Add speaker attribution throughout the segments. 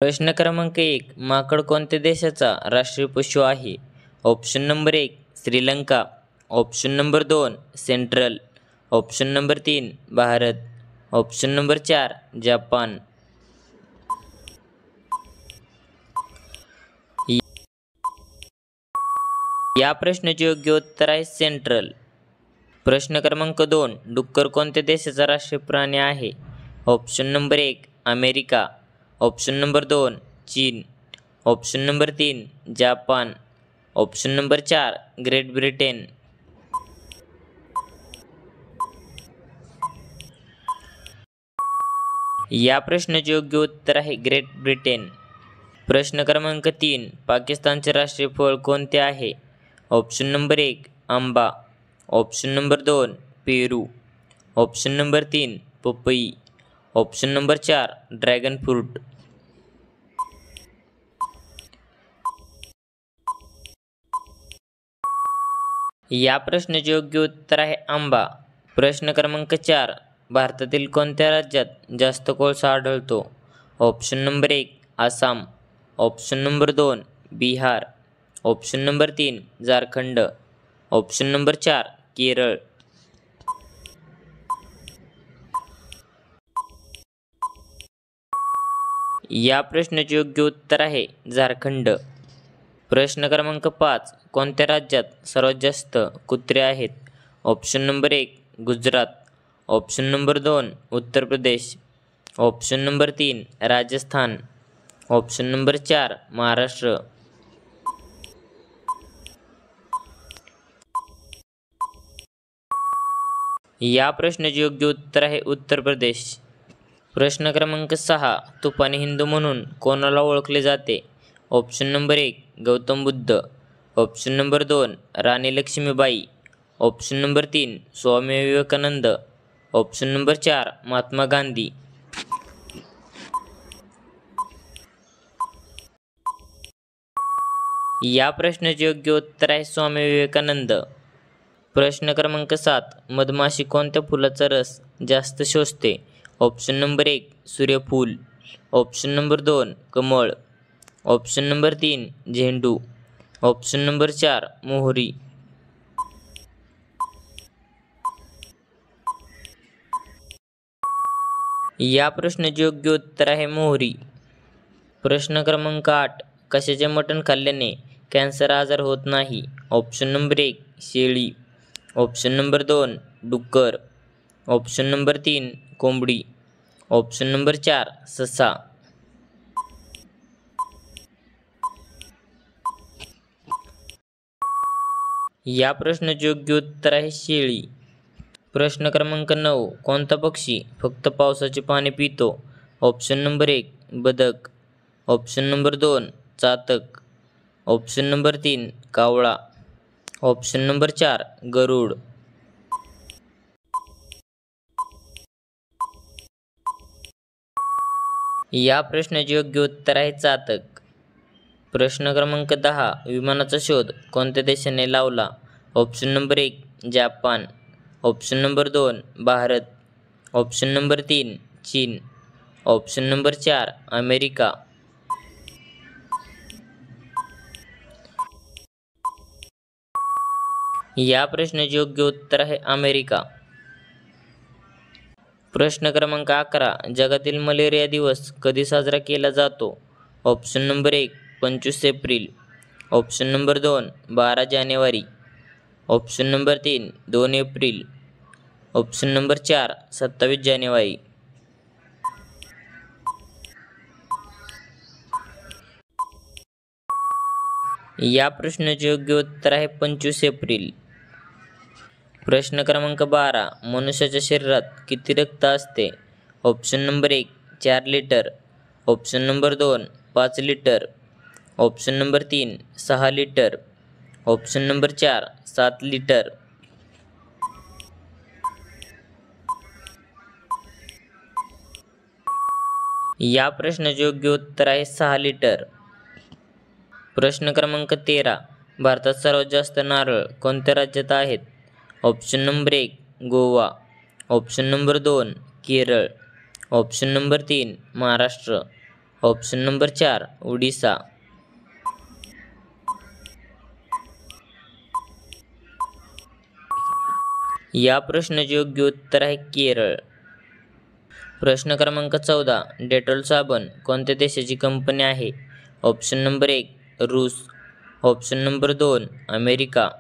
Speaker 1: प्रश्न क्रमांक 1. माकड कोणत्या देशाचा राष्ट्रीय पशु आहे? Option number 1 Sri Lanka, option number 2 central, option number 3 Bharat, option number 4 Japan. या प्रश्नाचे योग्य उत्तर आहे सेंट्रल. प्रश्न क्रमांक 2. डुक्कर कोणत्या देशाचा राष्ट्रीय प्राणी आहे? Option number 1 America, option number 2 चीन, option number 3 Japan, option number 4 great Britain. या प्रश्नाचे योग्य उत्तर आहे ग्रेट ब्रिटन. प्रश्न क्रमांक 3. पाकिस्तानचे राष्ट्रीय फळ कोणते आहे? ऑप्शन नंबर 1 आंबा, ऑप्शन नंबर 2 पेरू, ऑप्शन नंबर 3 पपई, ऑप्शन नंबर 4 ड्रॅगन फ्रूट. या प्रश्नाचे योग्य उत्तर आहे आंबा. प्रश्न क्रमांक 4. भारतातील कोणत्या राज्यात जास्त कोळसा आढळतो? Option number 1 Assam, option number 2 Bihar, option number 3 Jharkhand, option number 4 Kerala. या प्रश्नाचे योग्य उत्तर आहे झारखंड. प्रश्न क्रमांक 5. कोणत्या राज्यात सर्वात जास्त कुत्रे आहेत? Option number 1 Gujarat, option number 2 Uttar Pradesh, option number 3 Rajasthan, option number 4 Maharashtra. या प्रश्नाचे योग्य उत्तर आहे उत्तर प्रदेश. प्रश्न क्रमांक 6. तुफान हिंदू म्हणून कोणाला ओळखले जाते? Option number 1 Gautam Buddha, option number 2 राणी Lakshmibai, option number 3 Swami Vivekananda, option number 4 Mahatma Gandhi. या प्रश्नाचे योग्य उत्तर आहे स्वामी विवेकानंद. प्रश्न क्रमांक 7. मधमाशी कोणत्या फुलाचा रस जास्त शोषते? ऑप्शन नंबर 1 सूर्यफूल, ऑप्शन नंबर 2 कमळ, ऑप्शन नंबर 3 झेंडू, ऑप्शन नंबर 4 मोहरी. या प्रश्नाचे योग्य उत्तर आहे मोहरी. प्रश्न क्रमांक 8. कशाचे मटण खाल्ल्याने कॅन्सर आजार होत नाही? ऑप्शन नंबर 1 शेळी, ऑप्शन नंबर 2 डुक्कर, ऑप्शन नंबर 3 कोंबडी, ऑप्शन नंबर 4 ससा. या प्रश्नाचे योग्य उत्तर आहे शेळी. प्रश्न क्रमांक 9. कोणता पक्षी फक्त पावसाचे पाणी पितो? ऑप्शन नंबर 1 बदक, ऑप्शन नंबर 2 चातक, ऑप्शन नंबर 3 कावळा, ऑप्शन नंबर 4 गरुड. या प्रश्नाचे योग्य उत्तर आहे चातक. प्रश्न क्रमांक 10. विमानाचा शोध कोणत्या देशाने लावला? Option number 1 Japan, option number 2 Bharat, option number 3 चीन, ऑप्शन नंबर 4 अमेरिका. या प्रश्नाचे योग्य उत्तर आहे अमेरिका. प्रश्न क्रमांक 11. जगातील मलेरिया दिवस कधी साजरा केला जातो? Option number 1 25 April, option number 2 12 जानेवारी, option number 3 2 April, option number 4 27 जानेवारी. या प्रश्नाचे योग्य उत्तर आहे 25 एप्रिल. प्रश्न क्रमांक 12. मनुष्याच्या शरीरात किती रक्त असते? Option number 1 4 litre, option number 2 5 litre, option number 3 6 litre, option number 4 7 litre. या प्रश्नाचे योग्य उत्तर आहे 6 लिटर. प्रश्न क्रमांक 13. भारतात सर्वात जास्त नारळ कोणत्या राज्यात आहेत? Option number 1 Goa, option number 2 Kerala, option number 3 Maharashtra, option number 4 Odisha. या प्रश्नाचे योग्य उत्तर आहे केरळ। प्रश्न क्रमांक 14 डेटॉल साबण कोणत्या देशाची कंपनी आहे? ऑप्शन नंबर 1 रूस, option number 2 America,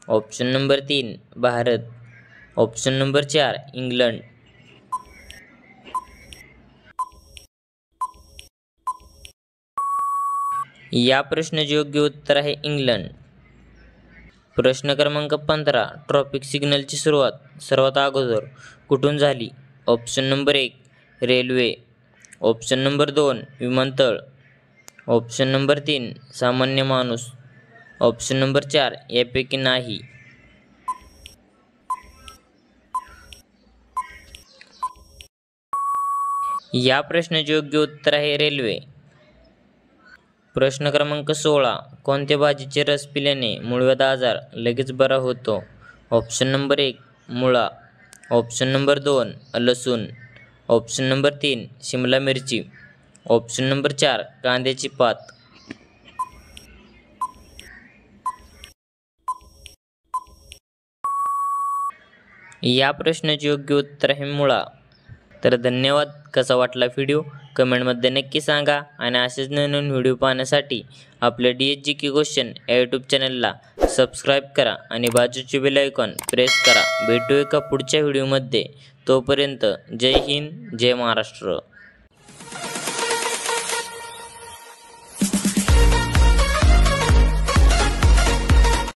Speaker 1: option number 3 Bharat, option number 4 England. या प्रश्नाचे योग्य उत्तर आहे इंग्लंड। प्रश्न क्रमांक 15 ट्रॉफिक सिग्नलची सुरुवात सर्वात अगोदर कुठून झाली? Option number 1 railway, option number 2 विमानतळ, ऑप्शन नंबर 3 सामान्य माणूस, ऑप्शन नंबर 4 यापैकी नाही। या प्रश्नाचे योग्य उत्तर आहे रेल्वे। प्रश्न क्रमांक 16 कोणत्या भाजीचे रस पिल्याने मूळव्याध आजार लगेच बरा होतो? ऑप्शन नंबर 1 मुळा, ऑप्शन नंबर 2 लसूण, ऑप्शन नंबर 3 शिमला मिरची, ऑप्शन नंबर 4 कांद्याची पात। या प्रश्नाचे योग्य उत्तर आहे मुळा। तर धन्यवाद। कसा वाटला व्हिडिओ कमेंटमध्ये नक्की सांगा आणि असेच नवीन व्हिडिओ पाहण्यासाठी आपल्या DSGK क्वेश्चन या यूट्यूब चॅनलला सबस्क्राईब करा आणि बाजूचे बेल आयकॉन प्रेस करा। भेटू एका पुढच्या व्हिडिओमध्ये, तोपर्यंत जय हिंद जय महाराष्ट्र।